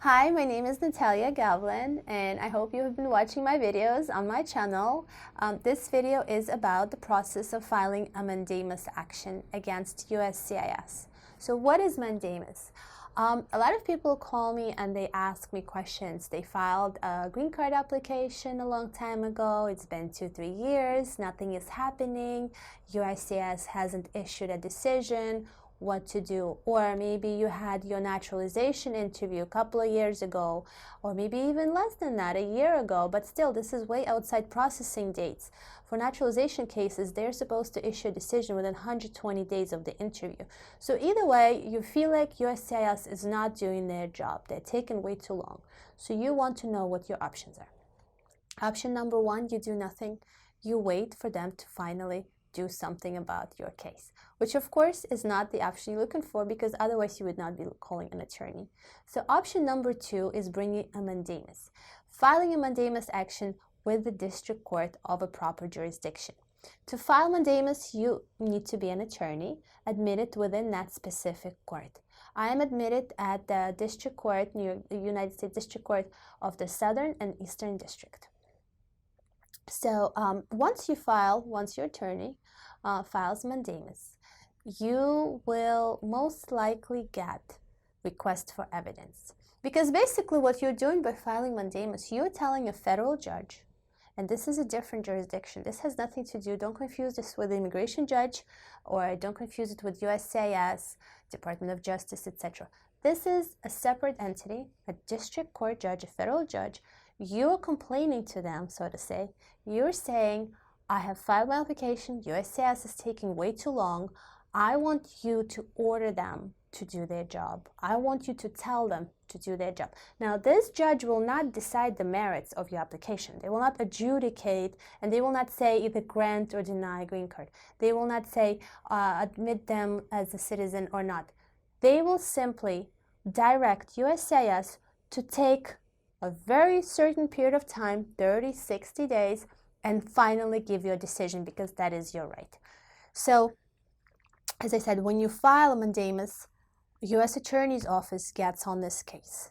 Hi, my name is Natalia Gavlin, and I hope you have been watching my videos on my channel. This video is about the process of filing a mandamus action against USCIS. So what is mandamus? A lot of people call me and they ask me questions. They filed a green card application a long time ago. It's been 2-3 years. Nothing is happening. USCIS hasn't issued a decision. What to do. Or maybe you had your naturalization interview a couple of years ago, or maybe even less than that, a year ago, but still this is way outside processing dates. For naturalization cases, they're supposed to issue a decision within 120 days of the interview. So either way, you feel like USCIS is not doing their job. They're taking way too long. So you want to know what your options are. Option number one, you do nothing. You wait for them to finally do something about your case, which of course is not the option you're looking for, because otherwise you would not be calling an attorney. So option number two is bringing a mandamus, filing a mandamus action with the district court of a proper jurisdiction. To file mandamus, you need to be an attorney admitted within that specific court. I am admitted at the district court, United States District Court of the Southern and Eastern District. So once your attorney files mandamus, you will most likely get request for evidence. Because basically what you're doing by filing mandamus, you're telling a federal judge, and this is a different jurisdiction. This has nothing to do, don't confuse this with the immigration judge, or don't confuse it with USCIS, Department of Justice, etc. This is a separate entity, a district court judge, a federal judge. You're complaining to them, so to say. You're saying, I have filed my application, USCIS is taking way too long. I want you to order them to do their job. I want you to tell them to do their job. Now, this judge will not decide the merits of your application. They will not adjudicate, and they will not say either grant or deny a green card. They will not say admit them as a citizen or not. They will simply direct USCIS to take a very certain period of time, 30, 60 days, and finally give you a decision, because that is your right. So, as I said, when you file a mandamus, U.S. Attorney's Office gets on this case.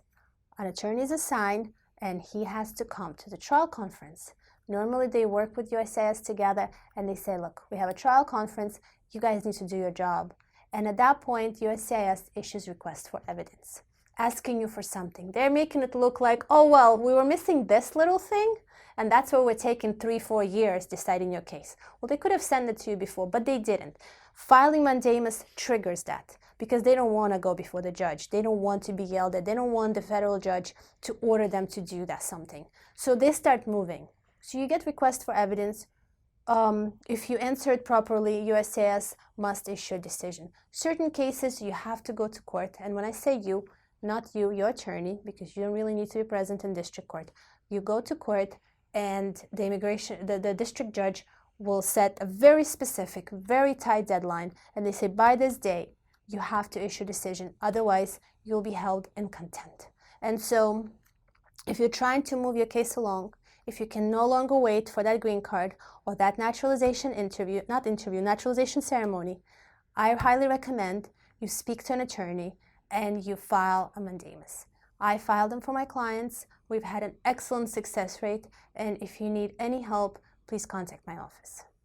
An attorney is assigned, and he has to come to the trial conference. Normally, they work with USCIS together, and they say, look, we have a trial conference. You guys need to do your job. And at that point, USCIS issues request for evidence, asking you for something. They're making it look like, oh, well, we were missing this little thing, and that's why we're taking 3-4 years deciding your case. Well, they could have sent it to you before, but they didn't. Filing mandamus triggers that, because they don't want to go before the judge. They don't want to be yelled at. They don't want the federal judge to order them to do that something. So they start moving. So you get request for evidence. If you answer it properly, USCIS must issue a decision. Certain cases, you have to go to court. And when I say you, not you, your attorney, because you don't really need to be present in district court. You go to court, and the district judge will set a very specific, very tight deadline, and they say by this day you have to issue a decision, otherwise you'll be held in contempt. And so if you're trying to move your case along, if you can no longer wait for that green card or that naturalization naturalization ceremony, I highly recommend you speak to an attorney and you file a mandamus. I filed them for my clients. We've had an excellent success rate, and if you need any help, please contact my office.